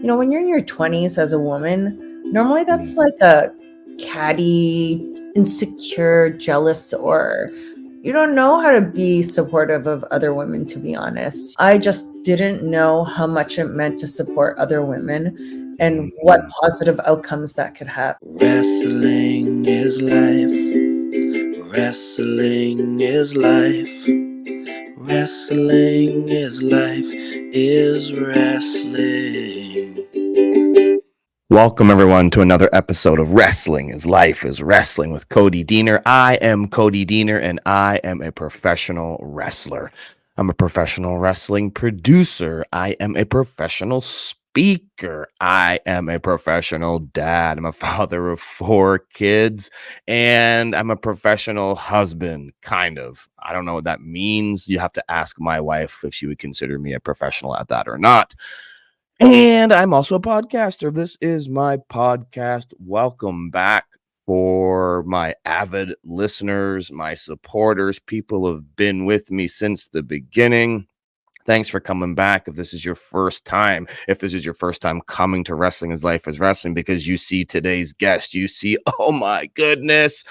When you're in your 20s as a woman, normally that's like a catty, insecure, jealous, or you don't know how to be supportive of other women, to be honest. I just didn't know how much it meant to support other women and what positive outcomes that could have. Wrestling is life. Wrestling is life. Wrestling is life. Is wrestling. Welcome, everyone, to another episode of Wrestling is Life is Wrestling with Cody Diener. I am Cody Diener, and I am a professional wrestler. I'm a professional wrestling producer. I am a professional speaker. I am a professional dad. I'm a father of 4 kids, and I'm a professional husband, kind of. I don't know what that means. You have to ask my wife if she would consider me a professional at that or not. And I'm also a podcaster. This is my podcast. Welcome back for my avid listeners, my supporters, people who have been with me since the beginning. Thanks for coming back. If this is your first time coming to Wrestling is Life is Wrestling, because you see today's guest, you see, oh my goodness,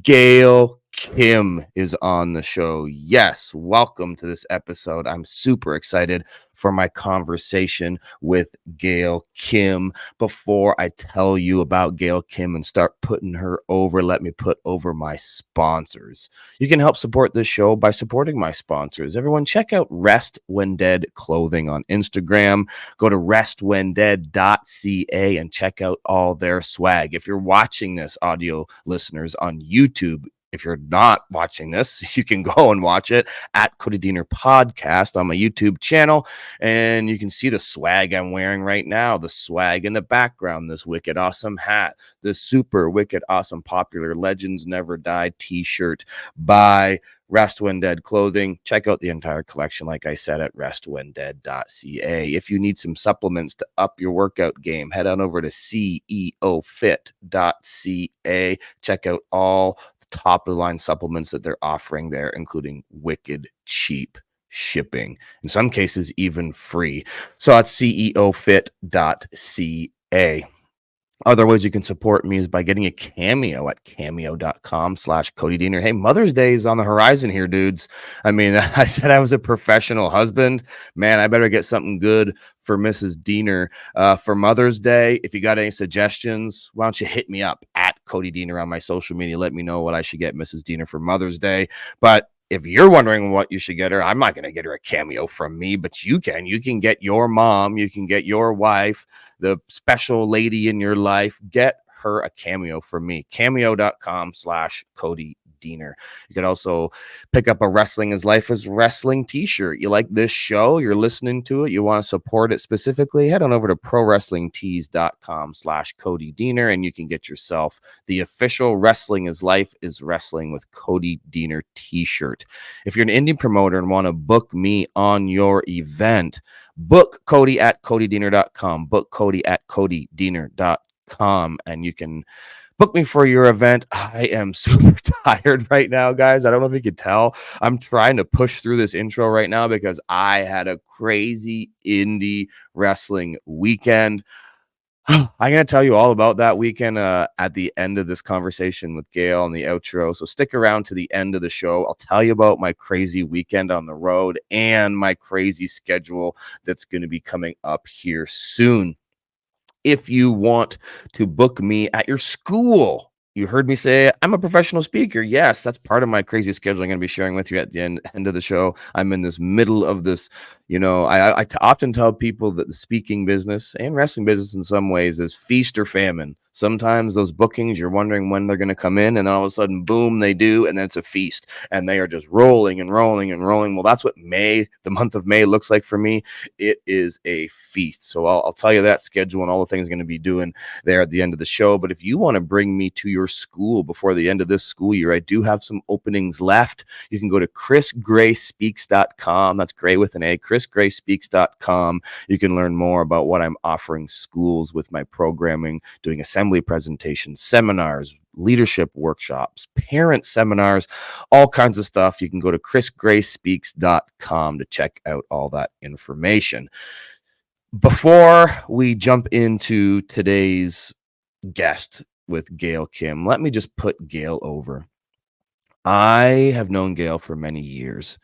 Gail Kim is on the show. Yes, welcome to this episode. I'm super excited for my conversation with Gail Kim. Before I tell you about Gail Kim and start putting her over, let me put over my sponsors. You can help support this show by supporting my sponsors. Everyone, check out Rest When Dead Clothing on Instagram. Go to restwhendead.ca and check out all their swag. If you're watching this, audio listeners, on YouTube, if you're not watching this, you can go and watch it at Cody Diener Podcast on my YouTube channel, and you can see the swag I'm wearing right now, the swag in the background, this wicked awesome hat, the super wicked awesome popular Legends Never Die t-shirt by Rest When Dead Clothing. Check out the entire collection, like I said, at restwhendead.ca. If you need some supplements to up your workout game, head on over to ceofit.ca. Check out all top of the line supplements that they're offering there, including wicked cheap shipping, in some cases even free. So that's ceofit.ca. Other ways you can support me is by getting a cameo at cameo.com/Cody Diener. Hey, Mother's Day is on the horizon here, dudes. I mean, I said I was a professional husband. Man, I better get something good for Mrs. Diener for Mother's Day. If you got any suggestions, why don't you hit me up at Cody Diener on my social media. Let me know what I should get Mrs. Diener for Mother's Day. But if you're wondering what you should get her, I'm not going to get her a cameo from me, but you can. You can get your mom. You can get your wife, the special lady in your life. Get her a cameo from me. Cameo.com/Cody Diener. You could also pick up a Wrestling is Life is Wrestling t-shirt. You like this show, you're listening to it, you want to support it specifically, head on over to prowrestlingtees.com/Cody Diener, and you can get yourself the official Wrestling is Life is Wrestling with Cody Diener t-shirt. If you're an indie promoter and want to book me on your event, book Cody at codydiener.com. Book Cody at codydiener.com, and you can book me for your event. I am super tired right now, guys. I don't know if you could tell. I'm trying to push through this intro right now because I had a crazy indie wrestling weekend. I'm going to tell you all about that weekend at the end of this conversation with Gail and the outro. So stick around to the end of the show. I'll tell you about my crazy weekend on the road and my crazy schedule that's going to be coming up here soon. If you want to book me at your school, you heard me say I'm a professional speaker. Yes, that's part of my crazy schedule I'm going to be sharing with you at the end of the show. I'm in this middle of this, I often tell people that the speaking business and wrestling business in some ways is feast or famine. Sometimes those bookings, you're wondering when they're going to come in, and then all of a sudden, boom, they do, and then it's a feast, and they are just rolling and rolling and rolling. Well, that's what the month of May looks like for me. It is a feast. So I'll tell you that schedule and all the things I'm going to be doing there at the end of the show. But if you want to bring me to your school before the end of this school year, I do have some openings left. You can go to chrisgrayspeaks.com. That's Gray with an A, chrisgrayspeaks.com. You can learn more about what I'm offering schools with my programming, doing assembly presentations, seminars, leadership workshops, parent seminars, all kinds of stuff. You can go to chrisgrayspeaks.com to check out all that information. Before we jump into today's guest with Gail Kim, let me just put Gail over. I have known Gail for many years.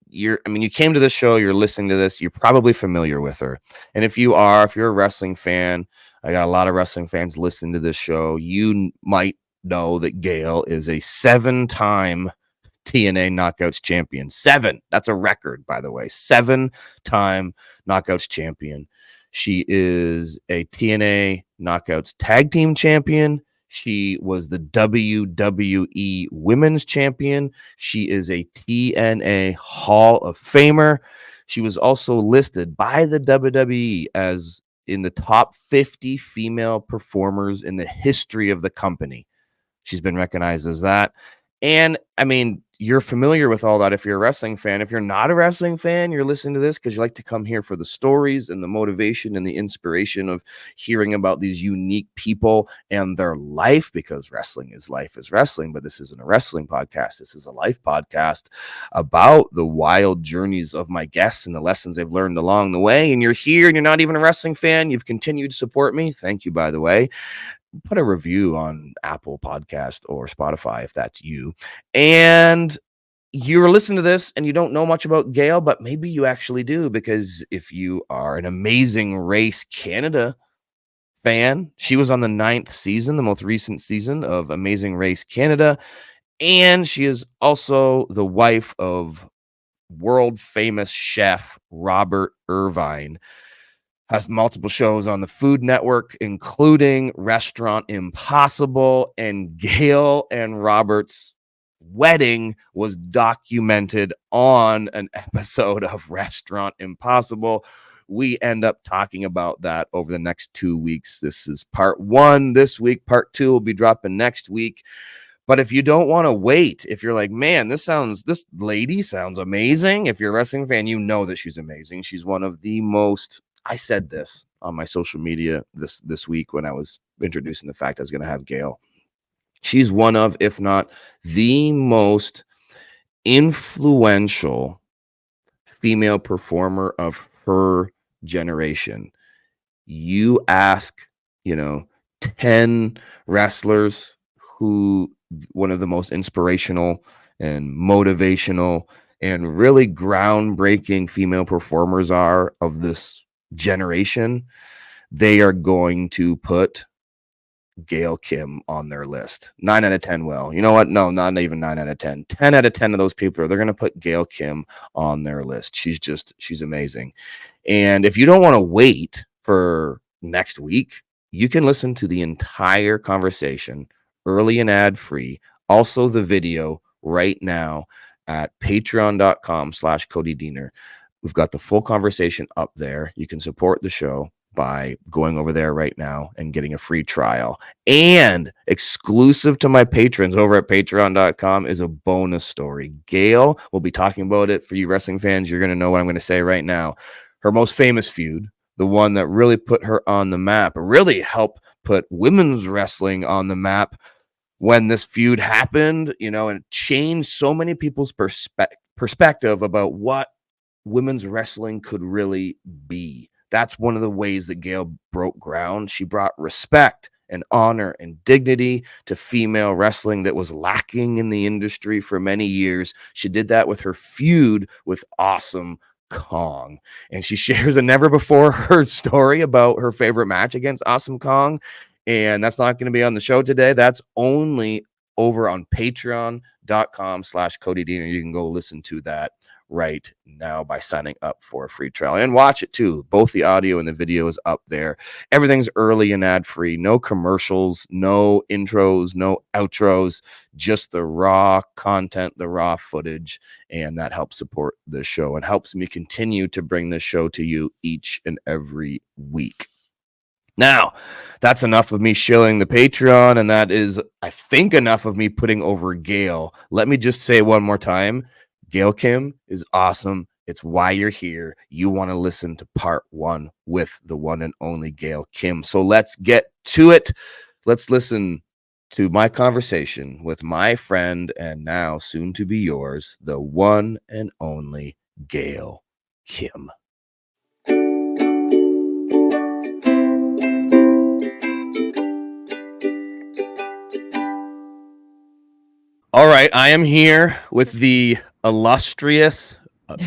You came to this show, you're listening to this, you're probably familiar with her. And if you're a wrestling fan, I got a lot of wrestling fans listening to this show, you might know that Gail is a 7-time TNA Knockouts Champion. 7. That's a record, by the way. 7-time Knockouts Champion. She is a TNA Knockouts Tag-Team Champion. She was the WWE Women's Champion. She is a TNA Hall of Famer. She was also listed by the WWE as in the top 50 female performers in the history of the company. She's been recognized as that. And you're familiar with all that if you're a wrestling fan. If you're not a wrestling fan, you're listening to this because you like to come here for the stories and the motivation and the inspiration of hearing about these unique people and their life, because wrestling is wrestling, but this isn't a wrestling podcast. This is a life podcast about the wild journeys of my guests and the lessons they've learned along the way. And you're here and you're not even a wrestling fan. You've continued to support me. Thank you, by the way. Put a review on Apple Podcast or Spotify if that's you. And you're listening to this and you don't know much about Gail, but maybe you actually do, because if you are an Amazing Race Canada fan, she was on the 9th season, the most recent season of Amazing Race Canada. And she is also the wife of world famous chef Robert Irvine. Has multiple shows on the Food Network, including Restaurant Impossible, and Gail and Robert's wedding was documented on an episode of Restaurant Impossible. We end up talking about that over the next 2 weeks. This is part 1 this week. Part 2 will be dropping next week. But if you don't want to wait, if you're like, man, this lady sounds amazing. If you're a wrestling fan, you know that she's amazing. She's one of the most, I said this on my social media this week when I was introducing the fact I was going to have Gail. She's one of, if not the most influential female performer of her generation. You ask, 10 wrestlers who one of the most inspirational and motivational and really groundbreaking female performers are of this generation, they are going to put Gail Kim on their list. 9 out of 10 will. You know what? No, not even 9 out of 10. 10 out of 10 of those people, they're going to put Gail Kim on their list. She's amazing. And if you don't want to wait for next week, you can listen to the entire conversation early and ad-free. Also the video right now at patreon.com/Cody Diener. We've got the full conversation up there. You can support the show by going over there right now and getting a free trial. And exclusive to my patrons over at patreon.com is a bonus story. Gail will be talking about it. For you wrestling fans, you're going to know what I'm going to say right now. Her most famous feud, the one that really put her on the map, really helped put women's wrestling on the map when this feud happened, and it changed so many people's perspective about what women's wrestling could really be. That's one of the ways that Gail broke ground. She brought respect and honor and dignity to female wrestling that was lacking in the industry for many years. She did that with her feud with Awesome Kong. And she shares a never before heard story about her favorite match against Awesome Kong. And that's not going to be on the show today. That's only over on patreon.com/Cody Diener. You can go listen to that right now by signing up for a free trial and watch it too. Both the audio and the video is up there. Everything's early and ad free. No commercials, no intros, no outros, just the raw content, the raw footage. And that helps support the show and helps me continue to bring this show to you each and every week. Now, that's enough of me shilling the Patreon, and that is, I think, enough of me putting over Gail. Let me just say one more time, Gail Kim is awesome. It's why you're here. You want to listen to part 1 with the one and only Gail Kim. So let's get to it. Let's listen to my conversation with my friend and now soon to be yours, the one and only Gail Kim. right. I am here with the illustrious,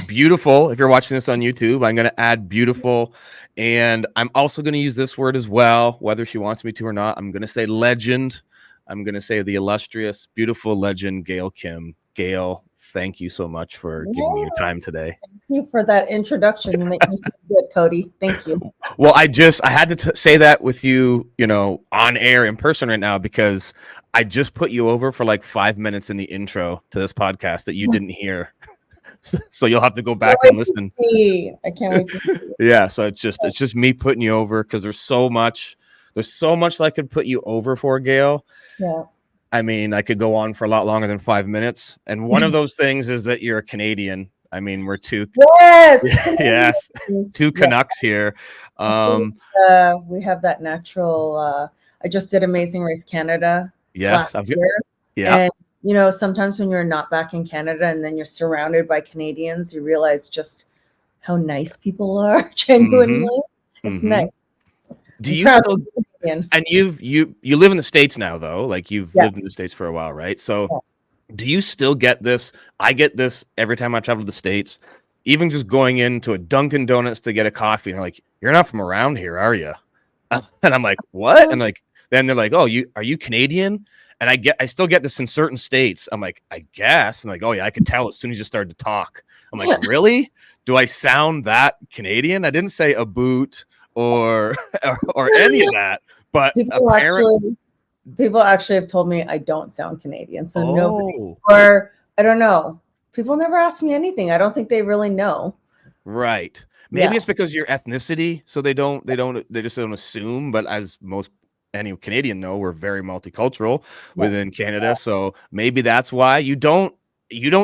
beautiful. If you're watching this on YouTube, I'm going to add beautiful. And I'm also going to use this word as well, whether she wants me to or not. I'm going to say legend. I'm going to say the illustrious, beautiful legend, Gail Kim. Gail, thank you so much for giving me your time today. Thank you for that introduction. You make me feel good, Cody. Thank you. Well, I had to say that with you, on air in person right now, because I just put you over for like 5 minutes in the intro to this podcast that you didn't hear. So you'll have to go back and listen. I can't wait to see. Yeah, so it's just me putting you over because there's so much that I could put you over for, Gail. Yeah. I mean, I could go on for a lot longer than 5 minutes. And one of those things is that you're a Canadian. I mean, we're two. Yes. Two Canucks here. We have that natural. I just did Amazing Race Canada last year. Yeah. And sometimes when you're not back in Canada and then you're surrounded by Canadians, you realize just how nice people are. Genuinely, it's nice. Do you still? And you live in the States now, though. Like you've lived in the States for a while, right? So, do you still get this? I get this every time I travel to the States. Even just going into a Dunkin' Donuts to get a coffee, and they're like, "You're not from around here, are you?" And I'm like, "What?" And then they're like, "Oh, are you Canadian?" And I still get this in certain states. I'm like, "I guess." And like, "Oh yeah, I could tell as soon as you started to talk." I'm like, "Really? Do I sound that Canadian?" I didn't say a boot or any of that, but people actually have told me I don't sound Canadian. So nobody, or I don't know. People never ask me anything. I don't think they really know. Right. Maybe it's because your ethnicity, so they just don't assume. But as any Canadian know, we're very multicultural within Canada. So maybe that's why you don't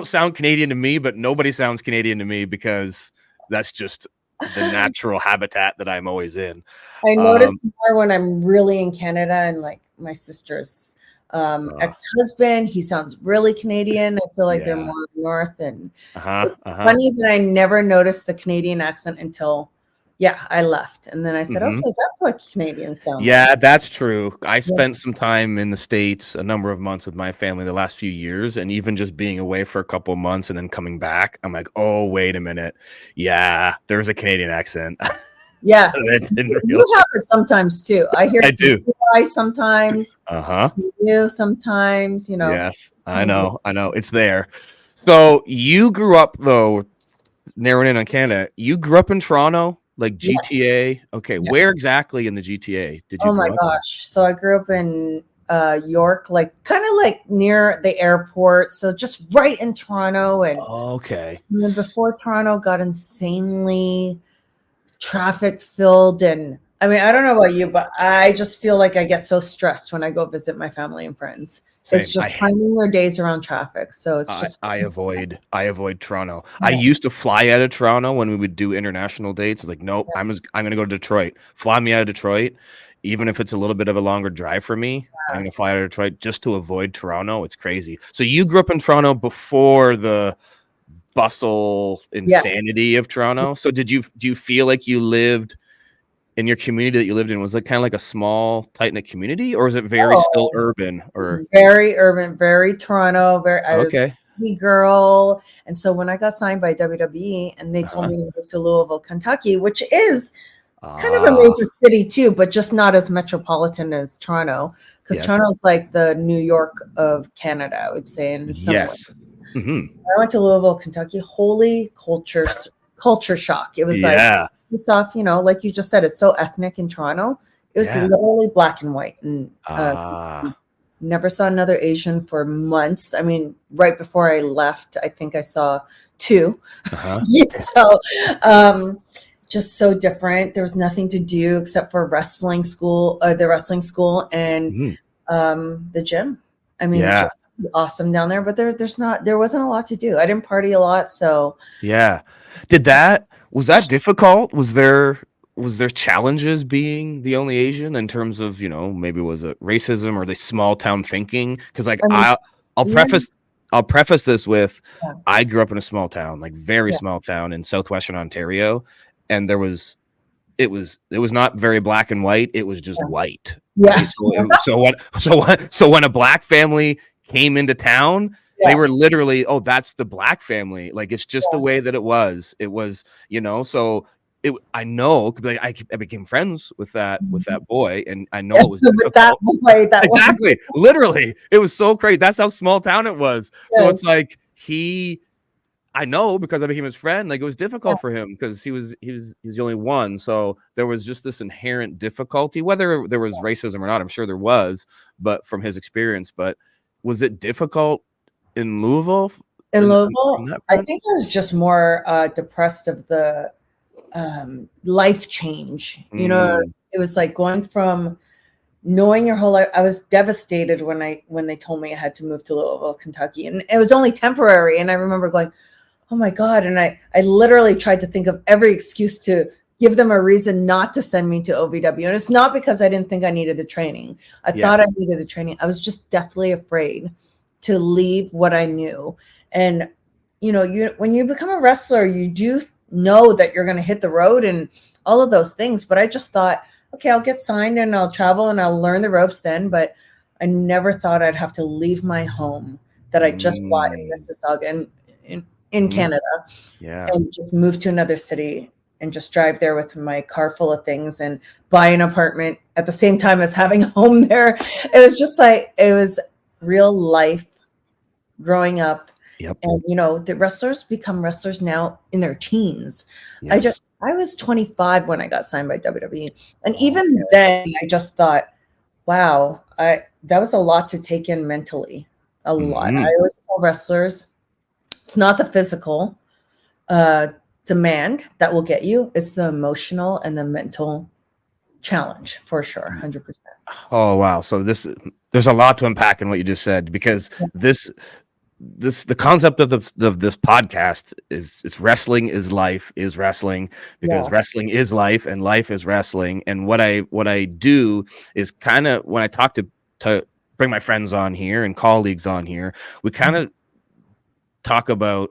sound Canadian to me, but nobody sounds Canadian to me because that's just the natural habitat that I'm always in. I notice more when I'm really in Canada, and like my sister's ex-husband, he sounds really Canadian. I feel like they're more north, and it's funny that I never noticed the Canadian accent until I left, and then I said, okay, that's what Canadians sound like. Yeah, that's true. I spent some time in the States, a number of months with my family the last few years, and even just being away for a couple of months and then coming back, I'm like, oh, wait a minute. Yeah, there's a Canadian accent. Yeah, you have it sometimes too. I hear it do. Sometimes, you sometimes, Yes, I know, it's there. So you grew up, though, narrowing in on Canada. You grew up in Toronto. Like GTA? Okay. Yes. Where exactly in the GTA did you grow up? Gosh. So I grew up in York, like kind of like near the airport. So just right in Toronto. And okay. And then before Toronto got insanely traffic filled. And I mean, I don't know about you, but I just feel like I get so stressed when I go visit my family and friends. Same. It's just finding their days around traffic. So it's just I avoid Toronto. Yeah. I used to fly out of Toronto when we would do international dates. It's like, nope, I'm gonna go to Detroit. Fly me out of Detroit, even if it's a little bit of a longer drive for me. I'm gonna fly out of Detroit just to avoid Toronto. It's crazy. So you grew up in Toronto before the bustle insanity of Toronto. So do you feel like you lived in your community that you lived in, was it kind of like a small, tight-knit community, or is it very still urban? Or very urban, very Toronto. I was a girl, and so when I got signed by WWE, and they told me to move to Louisville, Kentucky, which is kind of a major city too, but just not as metropolitan as Toronto, because Toronto's like the New York of Canada, I would say, in some way. I went to Louisville, Kentucky. Holy culture shock! It was like. It's off, like you just said, it's so ethnic in Toronto. It was literally black and white, and never saw another Asian for months. I mean, right before I left, I think I saw two. So, just so different. There was nothing to do except for the wrestling school, and the gym. I mean, the gym was awesome down there, but there wasn't a lot to do. I didn't party a lot, so was that difficult? Was there challenges being the only Asian in terms of, maybe was it racism or the small town thinking? Because like I'll preface this with I grew up in a small town, like very small town in southwestern Ontario, and it was not very black and white. It was just white. Yeah. Right? So when a black family came into town, They were literally, oh, that's the Black family. Like, it's just the way that it was. It was, so I know, like, I became friends with that boy, and I know it was with that difficult. boy, Exactly. Literally. It was so crazy. That's how small town it was. So it's like I know, because I became his friend, like, it was difficult for him because he was the only one. So there was just this inherent difficulty, whether there was racism or not. I'm sure there was, but from his experience. But was it difficult in Louisville? In Louisville, I think I was just more depressed of the life change. It was like going from knowing your whole life. I was devastated when they told me I had to move to Louisville, Kentucky, and it was only temporary. And I remember going, oh my God. And I literally tried to think of every excuse to give them a reason not to send me to OVW. And it's not because I didn't think I needed the training. I thought I needed the training. I was just deathly afraid to leave what I knew. And, when you become a wrestler, you do know that you're going to hit the road and all of those things. But I just thought, okay, I'll get signed and I'll travel and I'll learn the ropes then. But I never thought I'd have to leave my home that I just bought in Mississauga and in Canada, and just move to another city and just drive there with my car full of things and buy an apartment at the same time as having a home there. It was just like, it was real life growing up. And, the wrestlers become wrestlers now in their teens. I was 25 when I got signed by WWE. And even then I just thought, wow, that was a lot to take in mentally, a lot. I always tell wrestlers, it's not the physical demand that will get you. It's the emotional and the mental challenge, for sure, 100%. Oh, wow. So there's a lot to unpack in what you just said, because the concept of this podcast is, it's wrestling is life is wrestling, because wrestling is life and life is wrestling. And what I do is kind of, when I talk to bring my friends on here and colleagues on here, we kind of talk about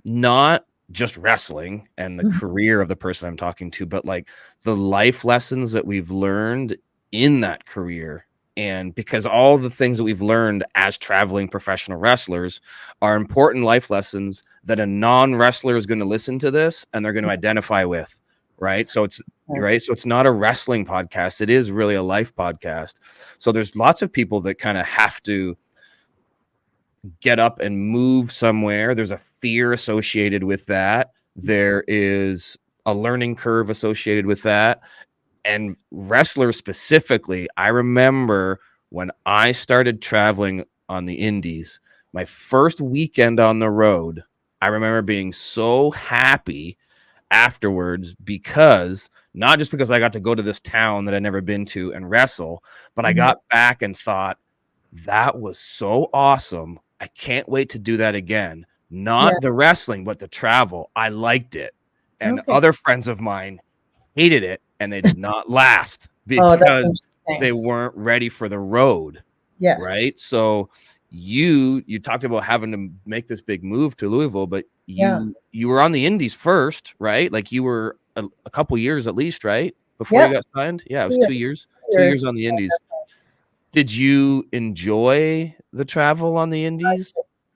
not just wrestling and the career of the person I'm talking to, but like the life lessons that we've learned in that career. And because all the things that we've learned as traveling professional wrestlers are important life lessons that a non-wrestler is going to listen to this and they're going to identify with, right? So it's right. So it's not a wrestling podcast. It is really a life podcast. So there's lots of people that kind of have to get up and move somewhere. There's a fear associated with that. There is a learning curve associated with that. And wrestlers specifically, I remember when I started traveling on the indies, my first weekend on the road, I remember being so happy afterwards, because not just because I got to go to this town that I'd never been to and wrestle, but I got back and thought, that was so awesome. I can't wait to do that again. Not the wrestling, but the travel. I liked it. And other friends of mine hated it, and they did not last because they weren't ready for the road. Right. So you talked about having to make this big move to Louisville, but you were on the indies first, right? Like you were a couple years at least, right? Before you got signed. Yeah, it was 2 years. 2 years on the indies. Did you enjoy the travel on the indies?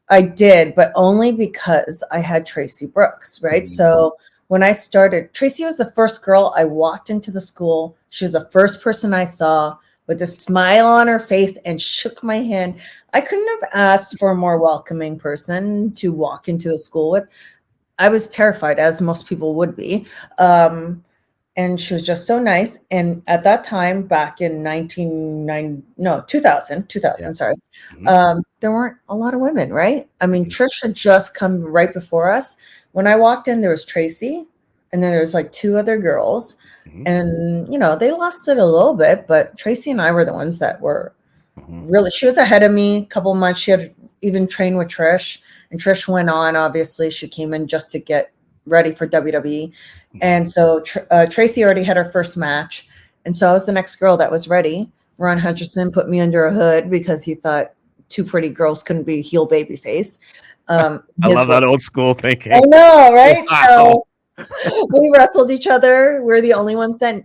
I did, but only because I had Tracy Brooks, right? So when I started, Tracy was the first girl I walked into the school. She was the first person I saw with a smile on her face and shook my hand. I couldn't have asked for a more welcoming person to walk into the school with. I was terrified, as most people would be. And she was just so nice. And at that time, back in 2000, sorry, there weren't a lot of women, right? I mean, Trish had just come right before us. When I walked in, there was Tracy, and then there was like two other girls. And, they lost it a little bit, but Tracy and I were the ones that were really, she was ahead of me a couple months. She had even trained with Trish, and Trish went on, obviously. She came in just to get ready for WWE. And so Tracy already had her first match. And so I was the next girl that was ready. Ron Hutchinson put me under a hood because he thought two pretty girls couldn't be heel baby face. I love that old school thinking. I know, right? Wow. So we wrestled each other. We're the only ones that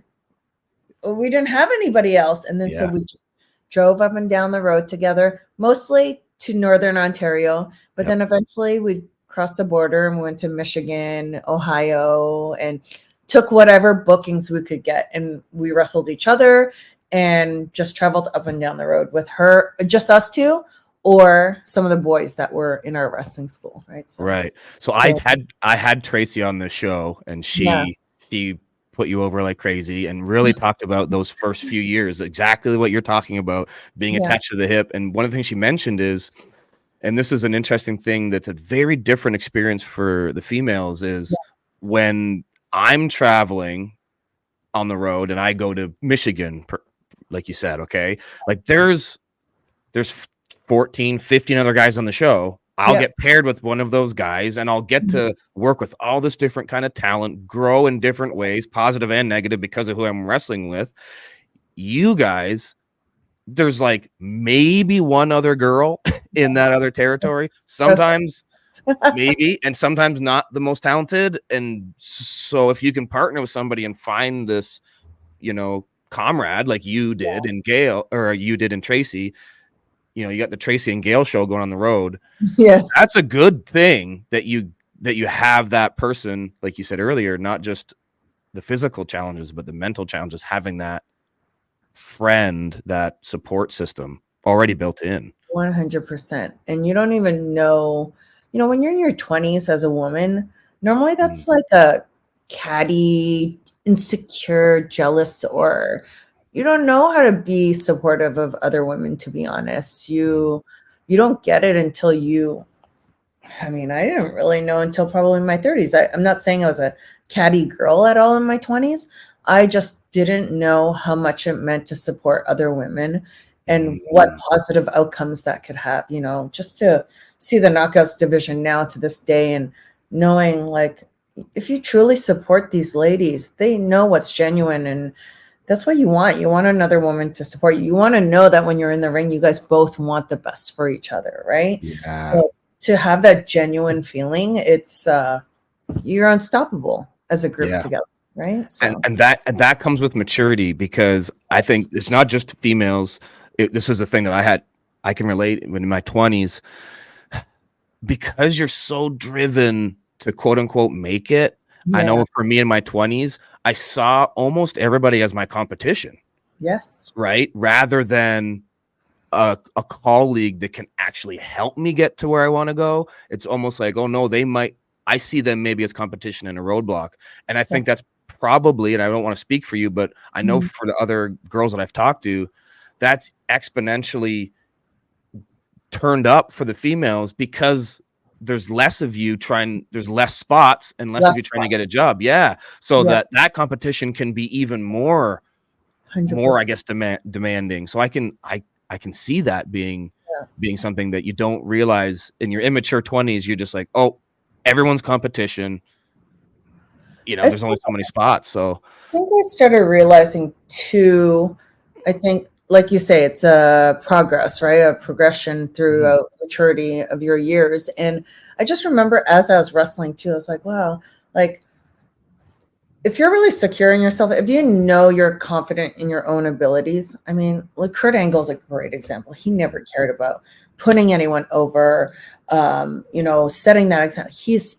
we didn't have anybody else. And then so we just drove up and down the road together, mostly to Northern Ontario, but Yep. then eventually we crossed the border and we went to Michigan, Ohio, and took whatever bookings we could get. And we wrestled each other and just traveled up and down the road with her, just us two, or some of the boys that were in our wrestling school, right? So, Right. So yeah. I had Tracy on the show, and Yeah. she put you over like crazy and really talked about those first few years, exactly what you're talking about, being Yeah. attached to the hip. And one of the things she mentioned is, and this is an interesting thing that's a very different experience for the females, is when I'm traveling on the road and I go to Michigan, like you said, okay, like there's 14, 15 other guys on the show. I'll get paired with one of those guys and I'll get to work with all this different kind of talent, grow in different ways, positive and negative, because of who I'm wrestling with. You guys, there's like maybe one other girl in that other territory. Sometimes maybe, and sometimes not the most talented. And so if you can partner with somebody and find this, comrade like you did in Gail, or you did in Tracy, you got the Tracy and Gail show going on the road. Yes. That's a good thing that you have that person, like you said earlier, not just the physical challenges, but the mental challenges, having that friend, that support system already built in. 100%. And you don't even know, when you're in your 20s as a woman, normally that's like a catty, insecure, jealous, or you don't know how to be supportive of other women, to be honest. You don't get it until I didn't really know until probably my 30s. I'm not saying I was a catty girl at all in my 20s. I just didn't know how much it meant to support other women and what positive outcomes that could have, just to see the knockouts division now to this day, and knowing like, if you truly support these ladies, they know what's genuine, and that's what you want. You want another woman to support you. You want to know that when you're in the ring, you guys both want the best for each other, right? Yeah. So to have that genuine feeling, it's you're unstoppable as a group together, right? So. And that comes with maturity, because I think it's not just females. This was the thing that I can relate in my 20s, because you're so driven to quote unquote make it. I know for me in my 20s, I saw almost everybody as my competition. Yes. Right. Rather than a colleague that can actually help me get to where I want to go. It's almost like, oh no, I see them maybe as competition and a roadblock. And I think that's probably, and I don't want to speak for you, but I know for the other girls that I've talked to, that's exponentially turned up for the females, because there's less of you there's less spots and less of you trying to get a job. Yeah. So that competition can be even more, 100%. I guess, demanding. So I can see that being something that you don't realize in your immature 20s. You're just like, oh, everyone's competition. There's only so many spots. So I think I started realizing too, I think, like you say, it's a progress, right? A progression through a maturity of your years. And I just remember as I was wrestling too, I was like, wow, like if you're really secure in yourself, if you know you're confident in your own abilities, like Kurt Angle's a great example. He never cared about putting anyone over, setting that example.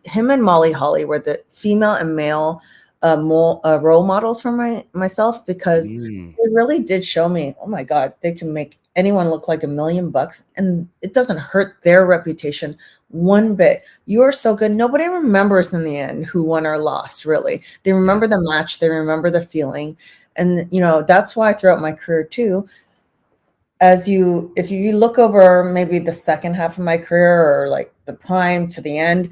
Him and Molly Holly were the female and male role models for myself, because they really did show me, oh my God, they can make anyone look like $1 million, and it doesn't hurt their reputation one bit. You are so good. Nobody remembers in the end who won or lost, really. They remember the match. They remember the feeling. And, that's why throughout my career too, if you look over maybe the second half of my career, or like the prime to the end,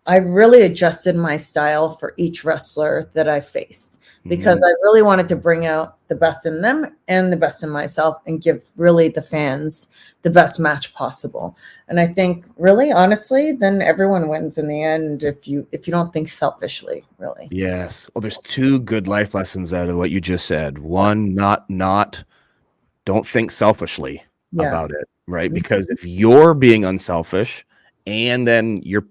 I really adjusted my style for each wrestler that I faced, because I really wanted to bring out the best in them and the best in myself, and give really the fans the best match possible. And I think really honestly, then everyone wins in the end, if you don't think selfishly, really. Yes. Well, there's two good life lessons out of what you just said. One, don't think selfishly about it, right? Because if you're being unselfish, and then your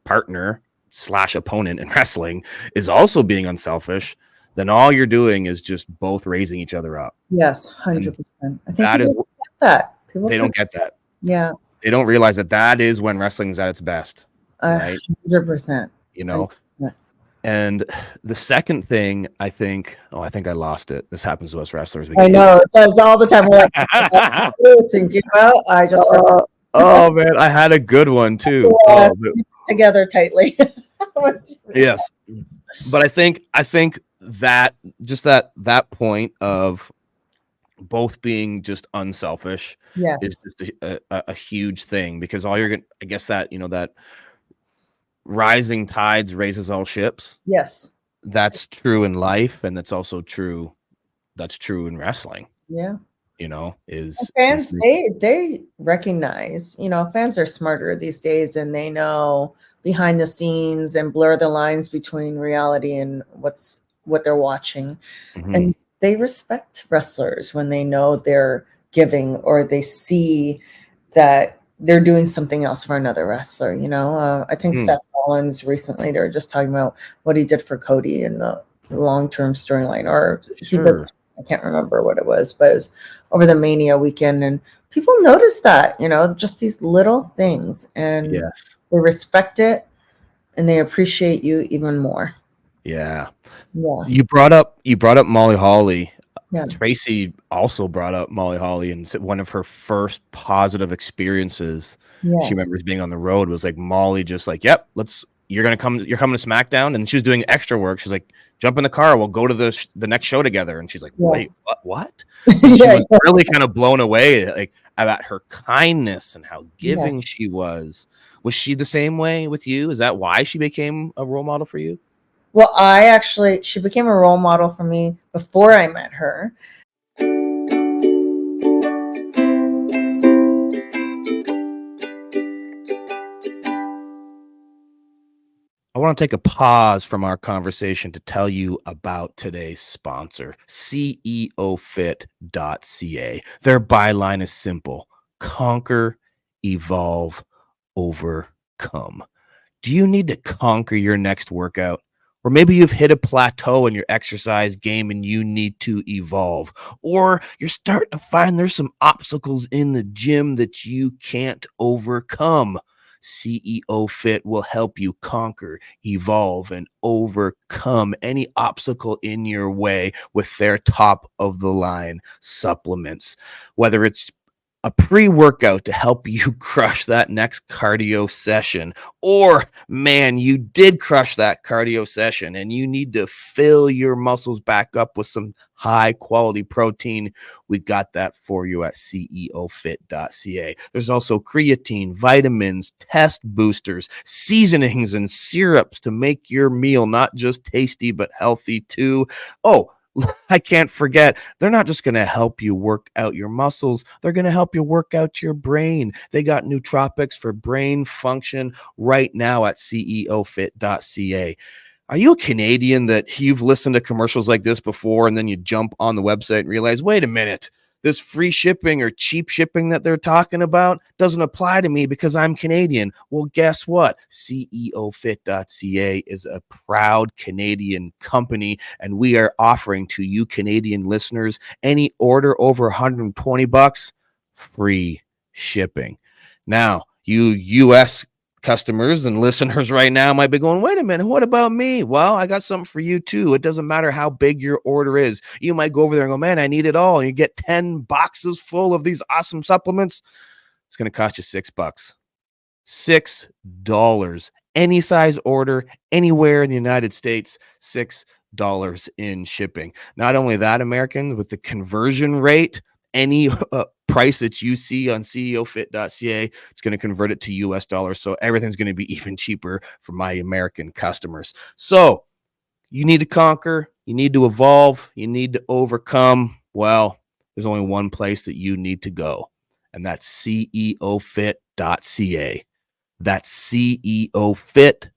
partner / opponent in wrestling is also being unselfish, then all you're doing is just both raising each other up. Yes, 100%. I think that is people get that. They don't get that. Yeah. They don't realize that is when wrestling's at its best, right? 100%. You know. And the second thing, I think I lost it. This happens to us wrestlers. I know it does all the time. We're like, what are thinking about? I just oh man, I had a good one too. Yes, together tightly. Yes, but I think that just that point of both being just unselfish is just a huge thing, because all you're gonna, I guess that, that rising tides raises all ships. Yes, that's true in life, and that's also true. That's true in wrestling. Yeah, is fans, they recognize. Fans are smarter these days, and they know behind the scenes and blur the lines between reality and what they're watching, and they respect wrestlers when they know they're giving, or they see that they're doing something else for another wrestler. I think Seth Rollins recently, they were just talking about what he did for Cody in the long-term storyline, or he did, I can't remember what it was, but it was over the Mania weekend, and people notice that, just these little things, and they respect it, and they appreciate you even more. Yeah. You brought up Molly Holly. Yeah. Tracy also brought up Molly Holly, and one of her first positive experiences she remembers being on the road was like Molly just like, yep, you're coming to SmackDown, and she was doing extra work. She's like, jump in the car, we'll go to the next show together. And she's like, wait, what? She was really kind of blown away, like, about her kindness and how giving she was. Was she the same way with you? Is that why she became a role model for you? Well, she became a role model for me before I met her. I want to take a pause from our conversation to tell you about today's sponsor, ceofit.ca. Their byline is simple: conquer, evolve, overcome. Do you need to conquer your next workout? Or maybe you've hit a plateau in your exercise game and you need to evolve. Or you're starting to find there's some obstacles in the gym that you can't overcome. CEO Fit will help you conquer, evolve, and overcome any obstacle in your way with their top of the line supplements. Whether it's a pre-workout to help you crush that next cardio session, or man, you did crush that cardio session and you need to fill your muscles back up with some high quality protein, we got that for you at ceofit.ca. There's also creatine, vitamins, test boosters, seasonings, and syrups to make your meal not just tasty but healthy too. Oh, I can't forget, they're not just going to help you work out your muscles, they're going to help you work out your brain. They got nootropics for brain function right now at ceofit.ca. Are you a Canadian that you've listened to commercials like this before, and then you jump on the website and realize, wait a minute, this free shipping or cheap shipping that they're talking about doesn't apply to me because I'm Canadian? Well, guess what? ceofit.ca is a proud Canadian company, and we are offering to you Canadian listeners any order over $120, free shipping. Now, you U.S. customers and listeners right now might be going, wait a minute, what about me? Well, I got something for you too. It doesn't matter how big your order is. You might go over there and go, man, I need it all. And you get 10 boxes full of these awesome supplements. It's going to cost you $6. $6. Any size order, anywhere in the United States, $6 in shipping. Not only that, American, with the conversion rate, any price that you see on ceofit.ca, it's going to convert it to US dollars. So everything's going to be even cheaper for my American customers. So you need to conquer, you need to evolve, you need to overcome. Well, there's only one place that you need to go, and that's ceofit.ca. That's ceofit.ca.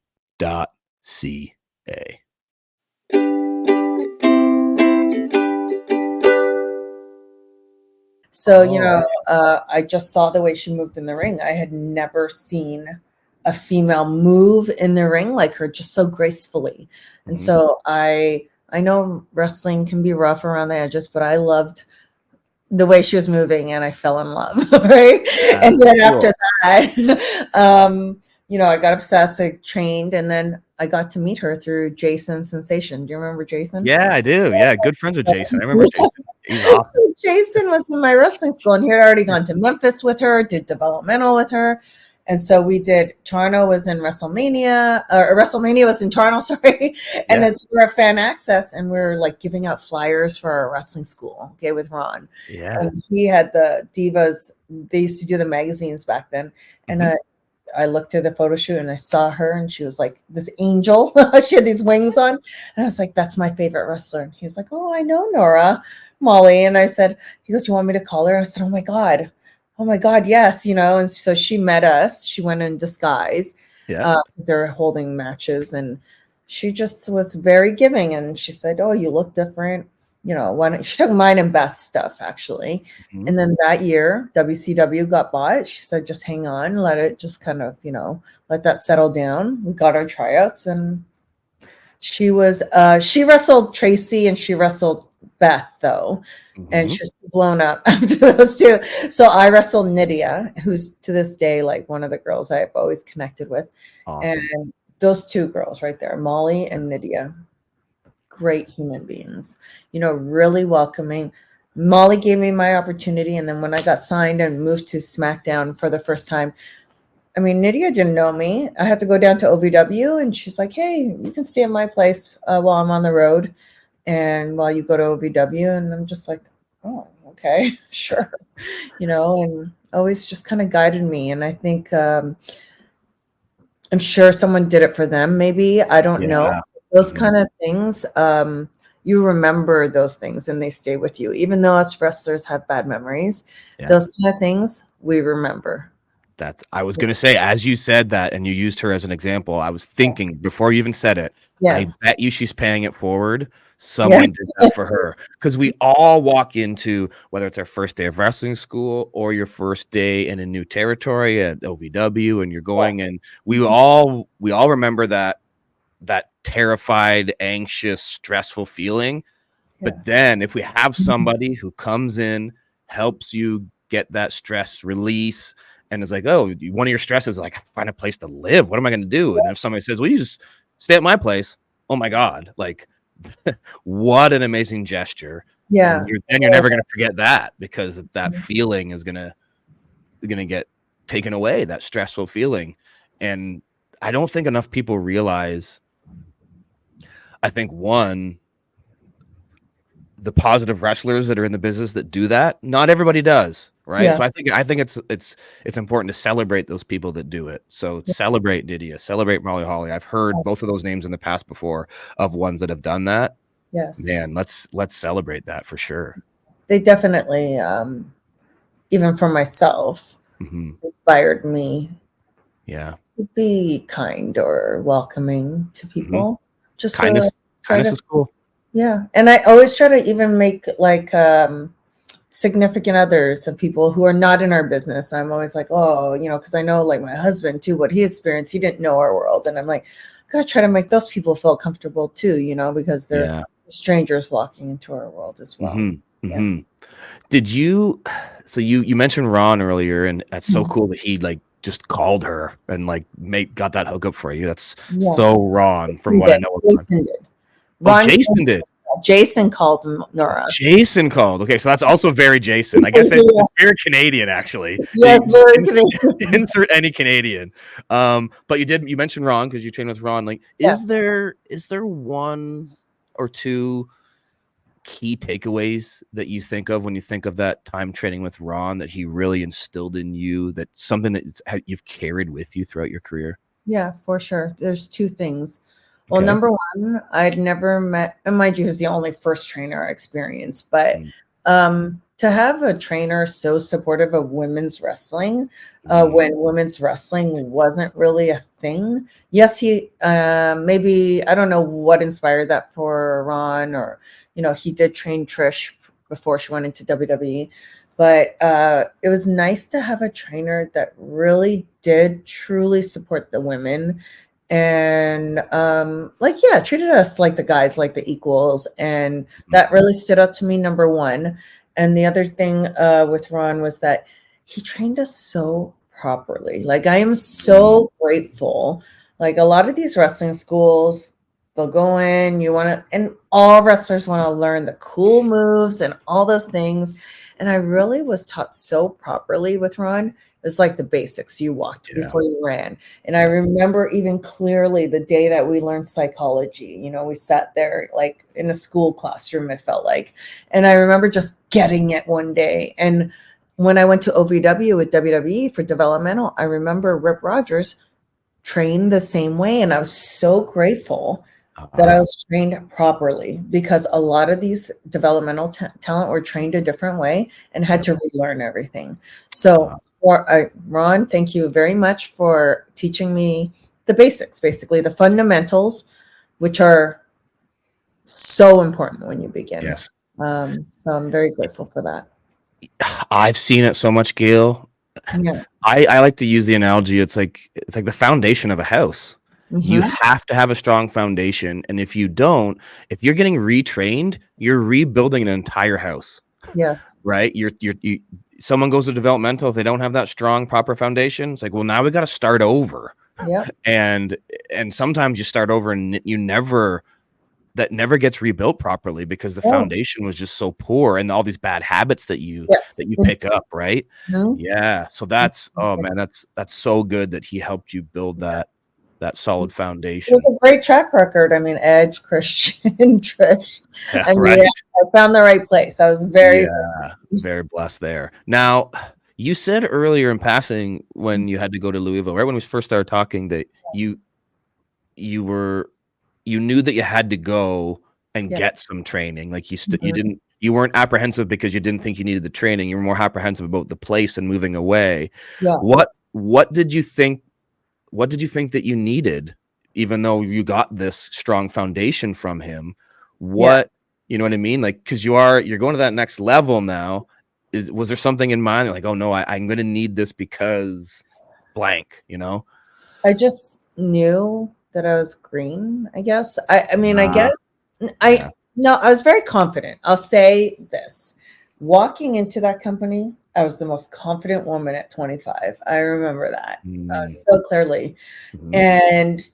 So, I just saw the way she moved in the ring. I had never seen a female move in the ring like her, just so gracefully. And so I know wrestling can be rough around the edges, but I loved the way she was moving, and I fell in love, right? And That's then cool. after that, I got obsessed, I trained, and then I got to meet her through Jason Sensation. Do you remember Jason? Yeah, I do. Yeah, good friends with Jason. I remember Jason. He's awesome. So Jason was in my wrestling school, and he had already gone to Memphis with her, did developmental with her. And so we did, Toronto was in WrestleMania, or WrestleMania was in Toronto, sorry. And then we were at Fan Access, and we were like giving out flyers for our wrestling school, okay, with Ron. Yeah. And he had the Divas, they used to do the magazines back then. And I looked through the photo shoot and I saw her, and she was like this angel. She had these wings on. And I was like, that's my favorite wrestler. And he was like, oh, I know Nora, Molly. And I said, he goes, you want me to call her? I said, oh my God, yes. And so she met us. She went in disguise. Yeah. They're holding matches, and she just was very giving. And she said, oh, you look different. She took mine and Beth's stuff, actually. And then that year, WCW got bought. She said, just hang on, let it just kind of, let that settle down. We got our tryouts, and she wrestled Tracy and she wrestled Beth, though. And she's blown up after those two. So I wrestled Nydia, who's to this day like one of the girls I've always connected with. Awesome. And those two girls right there, Molly and Nydia, great human beings, really welcoming. Molly gave me my opportunity, and then when I got signed and moved to SmackDown for the first time, I mean, Nydia didn't know me. I had to go down to OVW, and she's like, hey, you can stay at my place while I'm on the road and while you go to OVW. And I'm just like, oh, okay, sure. And always just kind of guided me. And I think I'm sure someone did it for them. Maybe, I don't know. Those kind of things, you remember those things and they stay with you. Even though us wrestlers have bad memories, those kind of things we remember. I was going to say, as you said that and you used her as an example, I was thinking before you even said it, I bet you she's paying it forward. Someone did that for her, because we all walk into, whether it's our first day of wrestling school or your first day in a new territory at OVW, and you're going, and we all remember that terrified, anxious, stressful feeling. But then if we have somebody who comes in, helps you get that stress release, and is like, oh, one of your stresses is like, find a place to live. What am I going to do? And if somebody says, well, you just stay at my place. Oh my God. Like, what an amazing gesture. Yeah. And you're never going to forget that, because that feeling is going to get taken away, that stressful feeling. And I don't think enough people realize, I think, one, the positive wrestlers that are in the business that do that, not everybody does, right? So I think it's important to celebrate those people that do it. So celebrate Nydia, celebrate Molly Holly. I've heard both of those names in the past before of ones that have done that. Yes, man, let's celebrate that for sure. They definitely, even for myself, inspired me. Yeah, to be kind or welcoming to people. Just kindness is cool. Yeah. And I always try to even make like significant others of people who are not in our business. I'm always like, oh, because I know like my husband too, what he experienced, he didn't know our world. And I'm like, I gotta try to make those people feel comfortable too, because they're strangers walking into our world as well. Did you, so you mentioned Ron earlier, and that's so cool that he like just called her and like got that hookup for you. That's so Ron from what I know. Jason did. Jason did. Jason called Nora. Jason called. Okay, so that's also very Jason. I guess it's very Canadian, actually. Yes, very Canadian. Insert any Canadian. But you mentioned Ron because you trained with Ron. Like, is there one or two key takeaways that you think of when you think of that time training with Ron that he really instilled in you, that's something that you've carried with you throughout your career? Yeah, for sure. There's two things. Well, number one, I'd never met, and mind you, he was the only first trainer I experienced, but to have a trainer so supportive of women's wrestling, when women's wrestling wasn't really a thing. Yes, he maybe, I don't know what inspired that for Ron, or, he did train Trish before she went into WWE, but it was nice to have a trainer that really did truly support the women. And treated us like the guys, like the equals. And that really stood out to me, number one. And the other thing with Ron was that he trained us so properly. Like, I am so grateful. Like, a lot of these wrestling schools, they'll go in, you want to, and all wrestlers want to learn the cool moves and all those things. And I really was taught so properly with Ron. It was like the basics. You walked Yeah. before you ran. And I remember even clearly the day that we learned psychology. You know, we sat there like in a school classroom, it felt like. And I remember just getting it one day. And when I went to OVW with WWE for developmental, I remember Rip Rogers trained the same way. And I was so grateful that I was trained properly, because a lot of these developmental talent were trained a different way and had to relearn everything. So Ron, thank you very much for teaching me the basics, basically the fundamentals, which are so important when you begin. Yes. So I'm very grateful for that. I've seen it so much, Gail. Yeah. I like to use the analogy. It's like the foundation of a house. You have to have a strong foundation, and if you don't, if you're getting retrained, you're rebuilding an entire house. Yes. Right? You someone goes to developmental, if they don't have that strong proper foundation, it's like, well, now we got to start over. Yeah. And sometimes you start over and that never gets rebuilt properly because the foundation was just so poor, and all these bad habits that you pick up, right? Yeah. So that's man, that's so good that he helped you build that solid foundation. It was a great track record. I mean, Edge, Christian, Trish. Yeah, I mean, right. I found the right place. I was very blessed there. Now, you said earlier in passing when you had to go to Louisville, right when we first started talking, that you knew that you had to go and get some training. Like you weren't apprehensive because you didn't think you needed the training. You were more apprehensive about the place and moving away. Yes. What did you think? What did you think that you needed, even though you got this strong foundation from him? You know what I mean? Like, because you're going to that next level now. Was there something in mind? Like, oh no, I'm going to need this because blank, you know? I just knew that I was green, I guess. I mean, I guess I was very confident. I'll say this. Walking into that company, I was the most confident woman at 25. I remember that so clearly. And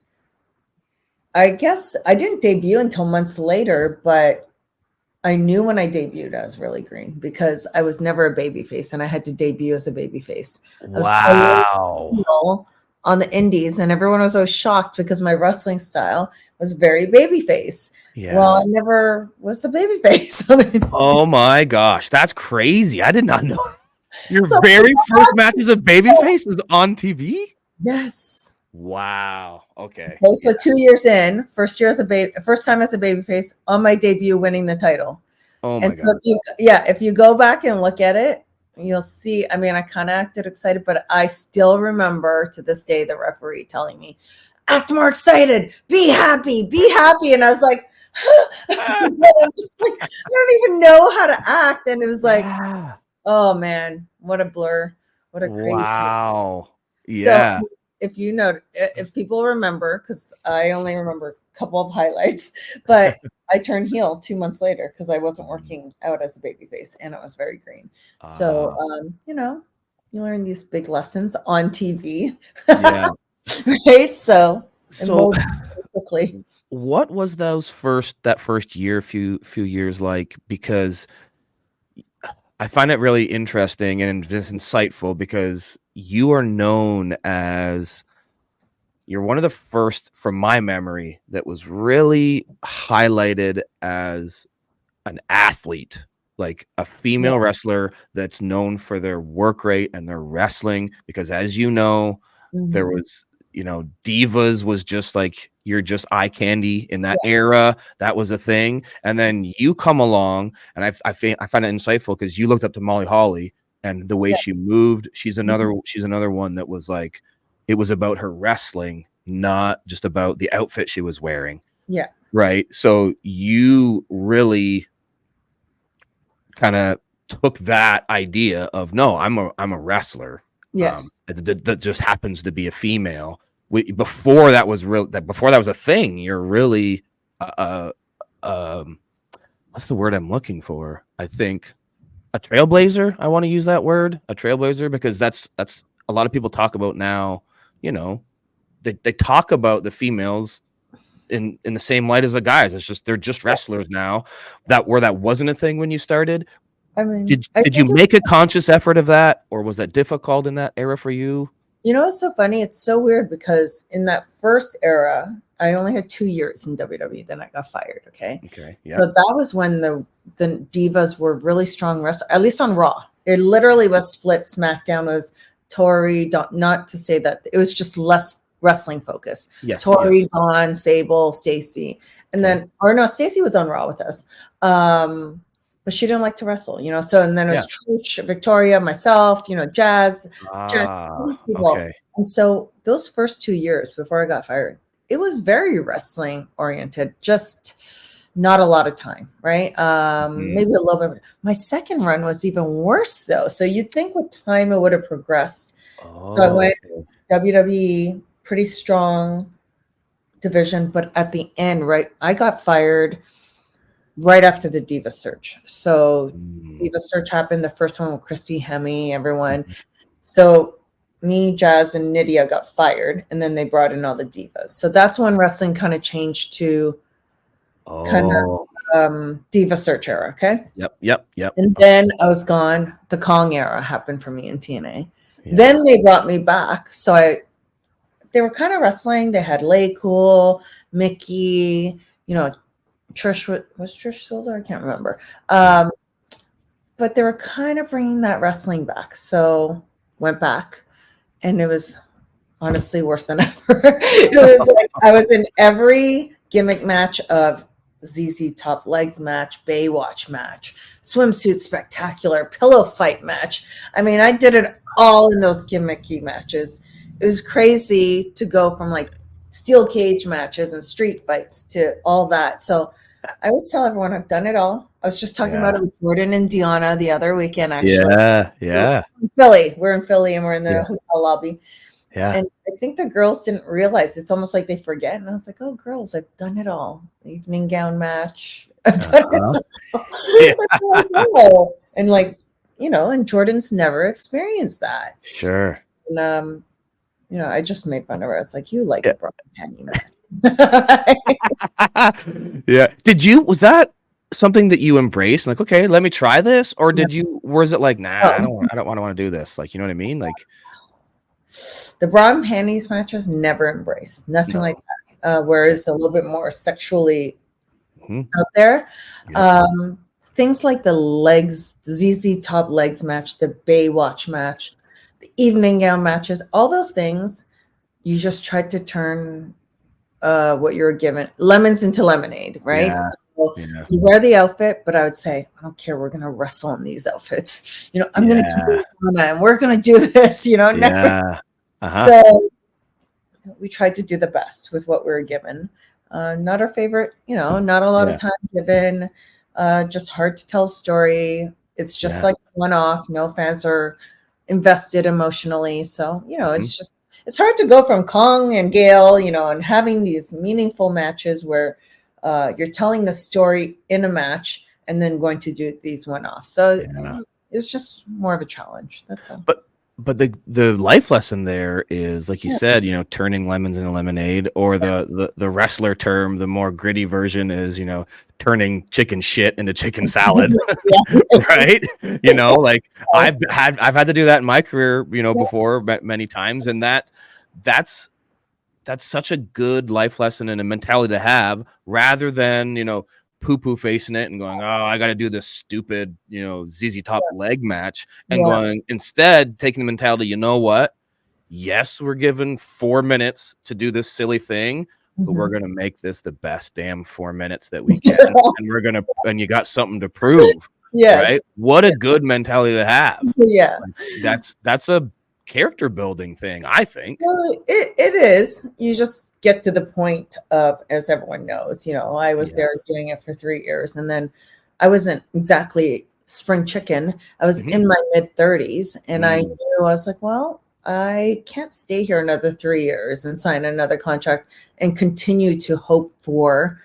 I guess I didn't debut until months later, but I knew when I debuted I was really green because I was never a baby face, and I had to debut as a baby face. Wow. On the indies, and everyone was always shocked because my wrestling style was very babyface. Yes. Well, I never was a babyface. Oh my gosh, that's crazy! I did not know. Your very first matches of babyface is on TV. Yes. Wow. Okay. So 2 years in, first time as a babyface on my debut, winning the title. Oh my God. If you go back and look at it, you'll see, I mean, I kind of acted excited, but I still remember to this day the referee telling me, act more excited, be happy. And I was like, I'm just like, I don't even know how to act. And it was like, oh man, what a blur. What a crazy. Wow. Yeah. So if people remember, because I only remember a couple of highlights, but I turned heel 2 months later because I wasn't working out as a babyface, and it was very green. So, you learn these big lessons on TV. Yeah. Right. So quickly. What was that first year, few years like? Because I find it really interesting and just insightful because you are known as, you're one of the first, from my memory, that was really highlighted as an athlete, like a female wrestler that's known for their work rate and their wrestling. Because as you know, there was, Divas was just like, you're just eye candy in that era. That was a thing. And then you come along, and I find it insightful because you looked up to Molly Holly and the way she moved. She's another one that was like, it was about her wrestling, not just about the outfit she was wearing. Yeah. Right. So you really kind of took that idea of, no, I'm a wrestler. Yes. That just happens to be a female. Before that was a thing, you're really what's the word I'm looking for? I think a trailblazer. I want to use that word, a trailblazer, because that's a lot of people talk about now. You know, they talk about the females in the same light as the guys. It's just they're just wrestlers now. That wasn't a thing when you started. I mean, Did you make a conscious effort of that, or was that difficult in that era for you? you know, it's so funny. It's so weird because in that first era, I only had 2 years in WWE. Then I got fired. Okay. Okay. Yeah. So that was when the divas were really strong wrestlers, at least on Raw. It literally was split. SmackDown was Tori, not to say that it was just less wrestling focus. Yes. Tori, Yes. Dawn, Sable, Stacy. And then, or no, Stacy was on Raw with us. But she didn't like to wrestle, you know. So, and then it was Trish, Victoria, myself, you know, Jazz, all these people. Okay. And so those first 2 years before I got fired, it was very wrestling oriented, just not a lot of time, right? Maybe a little bit. My second run was even worse though. So you'd think with time it would have progressed. So I went WWE, pretty strong division, but at the end, right, I got fired right after the Diva Search. So Diva Search happened, the first one with Christy Hemme, everyone. So me, Jazz, and Nydia got fired, and then they brought in all the divas. So that's when wrestling kind of changed to kind of Diva Search era, okay? Yep. And then I was gone. The Kong era happened for me in TNA. Yeah. Then they brought me back. So they were kind of wrestling. They had Lay Cool, Mickey, you know, Trish, was Trish still there? I can't remember. But they were kind of bringing that wrestling back. So went back, and it was honestly worse than ever. It was like I was in every gimmick match of ZZ Top Legs match, Baywatch match, swimsuit spectacular, pillow fight match. I mean, I did it all in those gimmicky matches. It was crazy to go from like steel cage matches and street fights to all that. So I always tell everyone I've done it all. I was just talking about it with Jordan and Deanna the other weekend, actually. Yeah. We're in Philly and we're in the hotel lobby. Yeah. And I think the girls didn't realize. It's almost like they forget. And I was like, oh, girls, I've done it all. Evening gown match. I've done it all. And like, you know, and Jordan's never experienced that. Sure. And, you know, I just made fun of her. It's like, you like the Brian Penny match. Was that something that you embraced? Like, okay, let me try this, or was it like, nah, I don't want to do this? Like, you know what I mean? Like, the bra and panties matches never embraced, nothing like that. Whereas a little bit more sexually out there. Things like the legs, ZZ Top Legs match, the Baywatch match, the evening gown matches, all those things, you just tried to turn what you were given, lemons into lemonade, right? So you wear the outfit, but I would say, I don't care, we're going to wrestle in these outfits. You know, I'm going to keep it and we're going to do this, you know. So we tried to do the best with what we were given. Not our favorite, you know, not a lot of time given, just hard to tell a story. It's just like one off. No fans are invested emotionally. So, you know, it's just, it's hard to go from Kong and Gail, you know, and having these meaningful matches where you're telling the story in a match and then going to do these one-offs. So it's just more of a challenge. That's all. But the life lesson there is, like you said, you know, turning lemons into lemonade, or the wrestler term, the more gritty version is, you know, turning chicken shit into chicken salad, right? You know, like I've had to do that in my career, you know, before many times, and that's such a good life lesson and a mentality to have, rather than, you know, poo-poo facing it and going, oh, I got to do this stupid, you know, ZZ Top leg match, and going, instead taking the mentality, you know what? Yes, we're given 4 minutes to do this silly thing, but we're going to make this the best damn 4 minutes that we can. And you got something to prove. Right? What a good mentality to have. Like, that's a character building thing, I think. Well, it is. You just get to the point of, as everyone knows, you know, I was there doing it for 3 years, and then I wasn't exactly spring chicken. I was in my mid-30s, and I knew, I was like, well, I can't stay here another 3 years and sign another contract and continue to hope for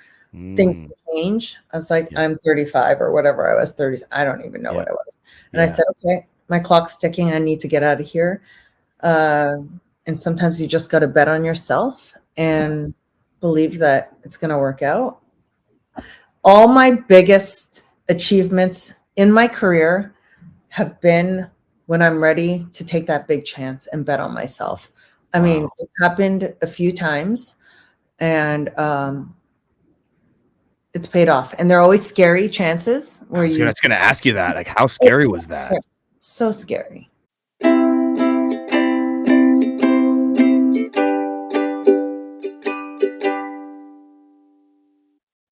things to change. I was like, Yeah. I'm 35 or whatever I was, 30. I don't even know what I was. And I said, okay, my clock's ticking. I need to get out of here. And sometimes you just got to bet on yourself and believe that it's going to work out. All my biggest achievements in my career have been when I'm ready to take that big chance and bet on myself. I mean, it happened a few times, and it's paid off. And they're always scary chances where I was going to ask you that. Like, how scary was that? So scary.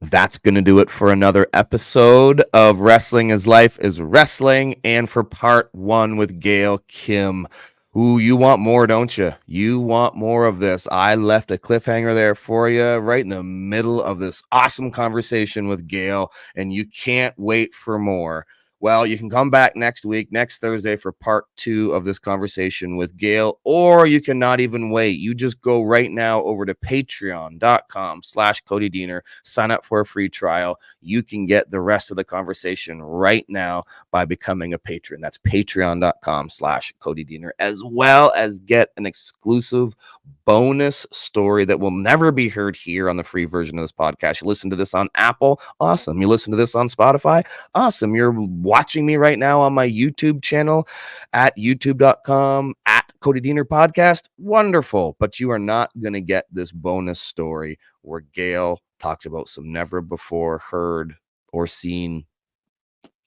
That's going to do it for another episode of Wrestling is Life is Wrestling, and for part 1 with Gail Kim. Ooh, you want more, don't you? You want more of this. I left a cliffhanger there for you right in the middle of this awesome conversation with Gail, and you can't wait for more. Well, you can come back next week, next Thursday, for part 2 of this conversation with Gail, or you cannot even wait. You just go right now over to patreon.com/Cody Diener, sign up for a free trial. You can get the rest of the conversation right now by becoming a patron. That's patreon.com/Cody Diener, as well as get an exclusive bonus story that will never be heard here on the free version of this podcast. You listen to this on Apple, awesome. You listen to this on Spotify, awesome. You're watching me right now on my YouTube channel at youtube.com/Cody Diener Podcast, wonderful. But you are not going to get this bonus story where Gail talks about some never before heard or seen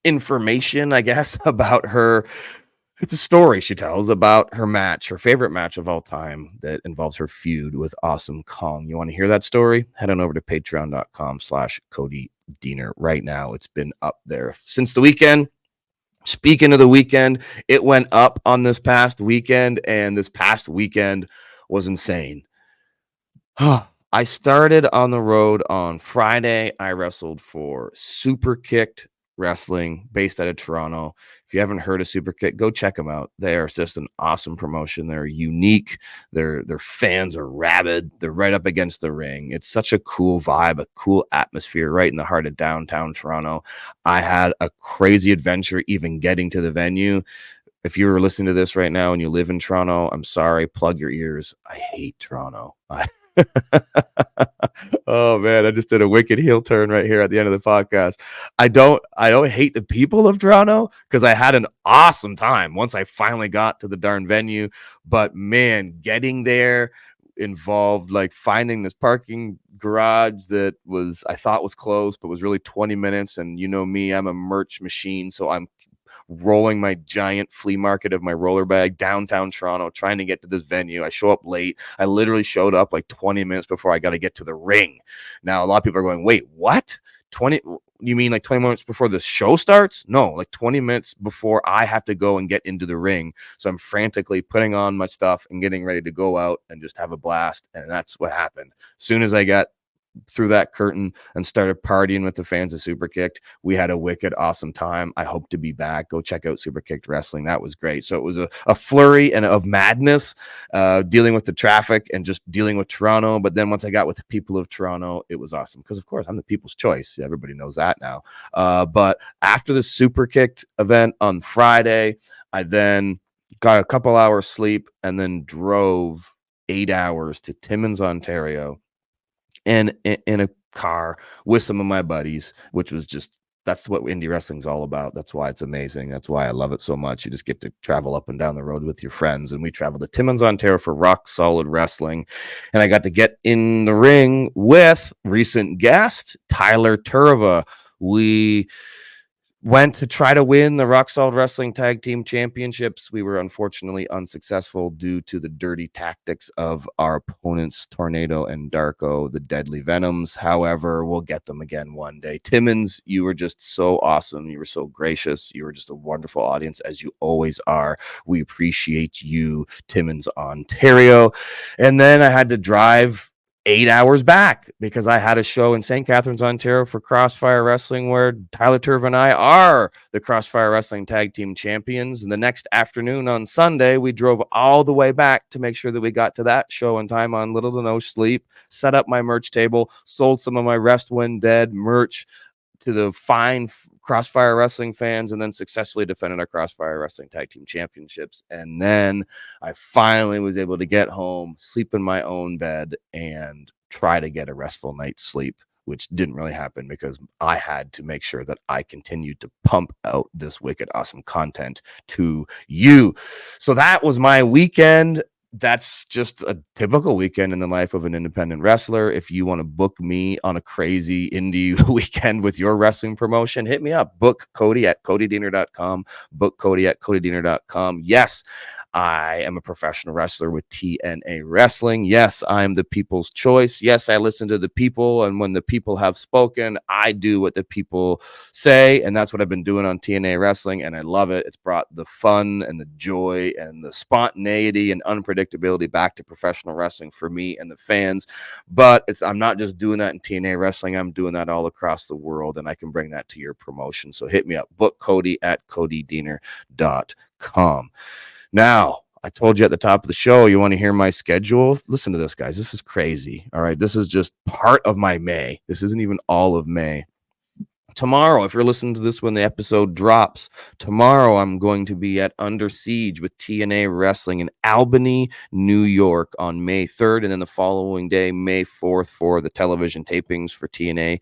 information, I guess, about her. It's a story she tells about her match, her favorite match of all time, that involves her feud with Awesome Kong. You want to hear that story? Head on over to patreon.com/Cody Diener right now. It's been up there since the weekend. Speaking of the weekend, it went up on this past weekend, and this past weekend was insane. I started on the road on Friday. I wrestled for Super Kicked Wrestling, based out of Toronto. If you haven't heard of Super Kick, go check them out. They are just an awesome promotion. They're unique. Their fans are rabid. They're right up against the ring. It's such a cool vibe, a cool atmosphere right in the heart of downtown Toronto. I had a crazy adventure even getting to the venue. If you're listening to this right now and you live in Toronto, I'm sorry, plug your ears. I hate Toronto. Oh man, I just did a wicked heel turn right here at the end of the podcast. I don't hate the people of Toronto, because I had an awesome time once I finally got to the darn venue. But man, getting there involved like finding this parking garage that I thought was closed, but was really 20 minutes. And you know me, I'm a merch machine, so I'm rolling my giant flea market of my roller bag downtown Toronto, trying to get to this venue. I show up late. I literally showed up like 20 minutes before I got to get to the ring. Now, a lot of people are going, wait, what? 20? You mean like 20 minutes before the show starts? No, like 20 minutes before I have to go and get into the ring. So I'm frantically putting on my stuff and getting ready to go out and just have a blast. And that's what happened. As soon as I got through that curtain and started partying with the fans of Super Kicked, we had a wicked awesome time. I hope to be back. Go check out Super Kicked Wrestling. That was great. So it was a flurry and of madness, dealing with the traffic and just dealing with Toronto. But then once I got with the people of Toronto, it was awesome, because of course I'm the people's choice. Everybody knows that now. But after the Super Kicked event on Friday, I then got a couple hours sleep and then drove 8 hours to Timmins, Ontario, and in a car with some of my buddies, which was just, that's what indie wrestling's all about. That's why it's amazing. That's why I love it so much. You just get to travel up and down the road with your friends. And we traveled to Timmins, Ontario for Rock Solid Wrestling. And I got to get in the ring with recent guest Tyler Turva. We went to try to win the Rock Solid Wrestling Tag Team Championships. We were unfortunately unsuccessful due to the dirty tactics of our opponents, Tornado and Darko, the Deadly Venoms. However, we'll get them again one day. Timmins, you were just so awesome. You were so gracious. You were just a wonderful audience, as you always are. We appreciate you, Timmins, Ontario. And then I had to drive 8 hours back because I had a show in St. Catharines, Ontario for Crossfire Wrestling where Tyler Turv and I are the Crossfire Wrestling Tag Team Champions. And the next afternoon on Sunday, we drove all the way back to make sure that we got to that show in time on little to no sleep, set up my merch table, sold some of my Rest When Dead merch to the fine Crossfire Wrestling fans, and then successfully defended our Crossfire Wrestling Tag Team Championships. And then I finally was able to get home, sleep in my own bed, and try to get a restful night's sleep, which didn't really happen because I had to make sure that I continued to pump out this wicked awesome content to you. So that was my weekend. That's just a typical weekend in the life of an independent wrestler. If you want to book me on a crazy indie weekend with your wrestling promotion, hit me up. Book Cody at CodyDiener.com. Book Cody at CodyDiener.com. Yes, I am a professional wrestler with TNA Wrestling. Yes, I am the people's choice. Yes, I listen to the people, and when the people have spoken, I do what the people say, and that's what I've been doing on TNA Wrestling, and I love it. It's brought the fun and the joy and the spontaneity and unpredictability back to professional wrestling for me and the fans. But I'm not just doing that in TNA Wrestling. I'm doing that all across the world, and I can bring that to your promotion. So hit me up. Book Cody at CodyDiener.com. Now, I told you at the top of the show, you want to hear my schedule? Listen to this, guys. This is crazy. All right. This is just part of my May. This isn't even all of May. Tomorrow, if you're listening to this when the episode drops, tomorrow I'm going to be at Under Siege with TNA Wrestling in Albany, New York on May 3rd. And then the following day, May 4th, for the television tapings for TNA,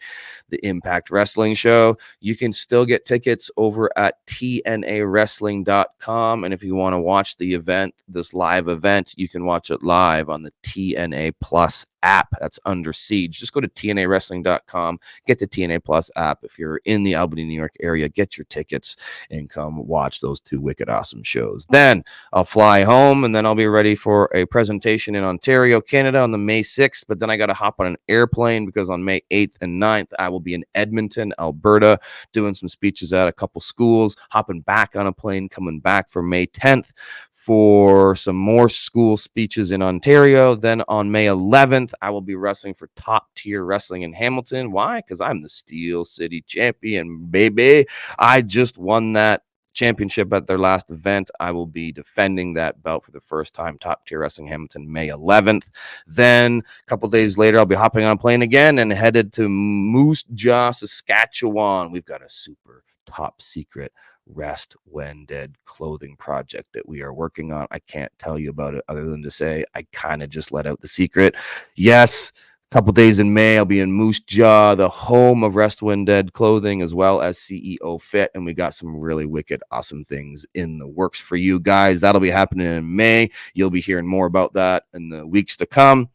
the Impact Wrestling show. You can still get tickets over at TNAWrestling.com. And if you want to watch the event, this live event, you can watch it live on the TNA Plus app. That's Under Siege. Just go to TNAWrestling.com, get the TNA Plus app. If you're in the Albany, New York area, get your tickets and come watch those two wicked awesome shows. Then I'll fly home, and then I'll be ready for a presentation in Ontario, Canada on the May 6th. But then I got to hop on an airplane because on May 8th and 9th, I will be in Edmonton, Alberta, doing some speeches at a couple schools, hopping back on a plane, coming back for May 10th for some more school speeches in Ontario. Then on May 11th, I will be wrestling for Top Tier Wrestling in Hamilton. Why? Because I'm the Steel City champion, baby. I just won that championship at their last event. I will be defending that belt for the first time, Top Tier Wrestling Hamilton, May 11th. Then a couple days later, I'll be hopping on a plane again and headed to Moose Jaw, Saskatchewan. We've got a super top secret Rest When Dead clothing project that we are working on. I can't tell you about it other than to say I kind of just let out the secret. Yes, a couple days in May, I'll be in Moose Jaw, the home of Rest When Dead clothing, as well as CEO Fit, and we got some really wicked, awesome things in the works for you guys. That'll be happening in May. You'll be hearing more about that in the weeks to come.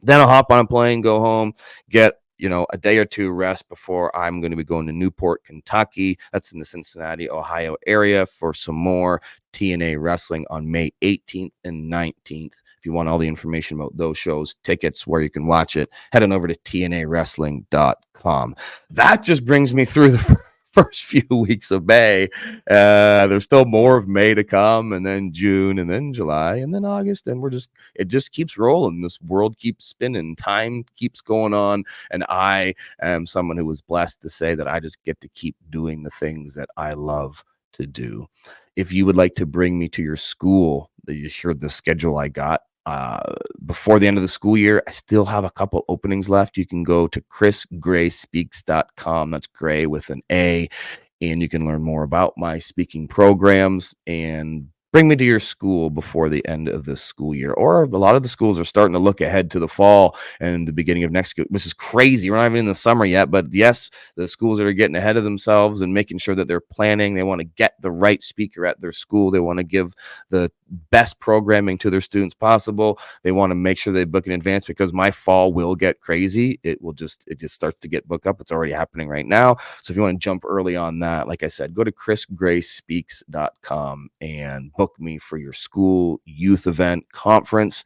Then I'll hop on a plane, go home, get a day or two rest before I'm going to be going to Newport, Kentucky. That's in the Cincinnati, Ohio area for some more TNA Wrestling on May 18th and 19th. If you want all the information about those shows, tickets, where you can watch it, head on over to TNAWrestling.com. That just brings me through the first few weeks of May. There's still more of May to come, and then June, and then July, and then August, and it just keeps rolling. This world keeps spinning, time keeps going on, and I am someone who was blessed to say that I just get to keep doing the things that I love to do. If you would like to bring me to your school, you hear the schedule I got. Before the end of the school year, I still have a couple openings left. You can go to chrisgrayspeaks.com. That's Gray with an A, and you can learn more about my speaking programs and bring me to your school before the end of this school year. Or a lot of the schools are starting to look ahead to the fall and the beginning of next school. This is crazy. We're not even in the summer yet, but yes, the schools that are getting ahead of themselves and making sure that they're planning. They want to get the right speaker at their school. They want to give the best programming to their students possible. They want to make sure they book in advance because my fall will get crazy. It just starts to get booked up. It's already happening right now. So if you want to jump early on that, like I said, go to chrisgrayspeaks.com and book me for your school youth event conference.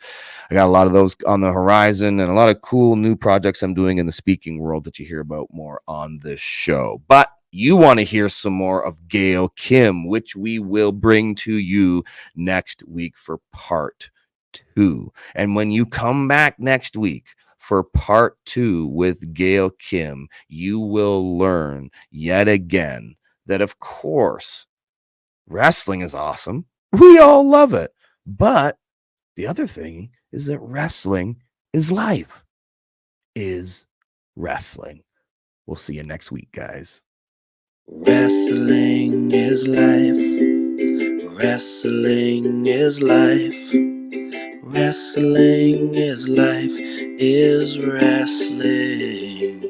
I got a lot of those on the horizon and a lot of cool new projects I'm doing in the speaking world that you hear about more on this show. But you want to hear some more of Gail Kim, which we will bring to you next week for part 2. And when you come back next week for part 2 with Gail Kim, you will learn yet again that, of course, wrestling is awesome. We all love it. But the other thing is that wrestling is life, is wrestling. We'll see you next week, guys. Wrestling is life. Wrestling is life. Wrestling is life, is wrestling.